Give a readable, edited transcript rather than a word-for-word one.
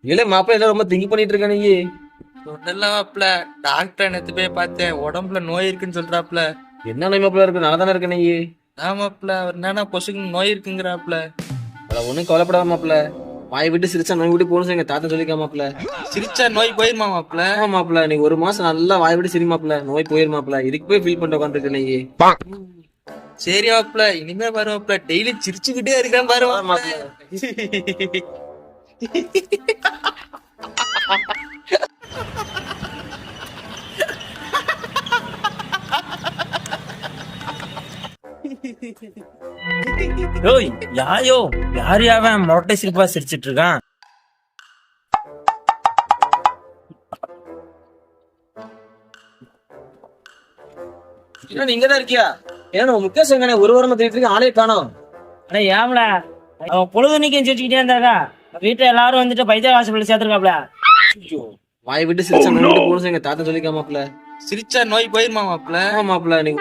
இல்ல மாப்பிள்ள ஏதோ ரொம்ப திங்க் பண்ணிட்டு இருக்க நீ. ஒன்னெல்லாம் மாப்பிள, டாக்டர் நேத்து போய் பார்த்தேன், உடம்புல நோய் இருக்குன்னு சொல்றாப்ல. என்ன நோய் மாப்பிள்ள இருக்கு? நல்லா தானே இருக்க நீ. ஆமாப்ல, அவர் என்னன்னா பொசுக்கு நோய் இருக்குங்கிறாப்ல. அட ஒன்னும் கவலைப்படாத மாப்பிள்ள. வாய் விட்டு சிரிச்சா நோய் விட்டு போகணும்னு எங்க தாத்தா சொல்லிக்கா மாப்பிள்ள. சிரிச்சா நோய் போயிருமா மாப்பிள? ஆமா மாப்பிள்ள, நீ ஒரு மாசம் நல்லா வாய் விட்டு சிரி மாப்பிள்ள, நோய் போயிருமாப்பிள்ள. இதுக்கு போய் ஃபீல் பண்ணிட்டு உட்காந்துருக்க நீ. சரி மாப்பிள, இனிமே வருவாப்ல, டெய்லி சிரிச்சுக்கிட்டே இருக்கேன் பாரு மாப்பிள. யோய் யாயோ யார் யாவன் மொட்டை சிரிப்பா சிரிச்சிட்டு இருக்கான்? என்ன நீ இங்கதான் இருக்கியா? ஏன்னா முகேஷ் எங்கனே ஒரு வாரமா தேடிட்டு இருக்க, ஆளே காணோம். அட ஏம்ல, அவன் பொழுதுனிக்கும் சிரிச்சுக்கிட்டே இருந்தாக்கா. வீட்டுல எல்லாரும் வந்துட்டு பைத்திய ஹாஸ்பிட்டல் சேர்த்துருக்காப்ல. வாய் விட்டு சிரிச்சா நோய் விட்டு போகணும்னு எங்க தாத்தா சொல்லிக்கா மாப்பிள்ள. சிரிச்சா நோய் போயிருமா மாப்பிள? ஆமா மாப்பிள்ள, நீ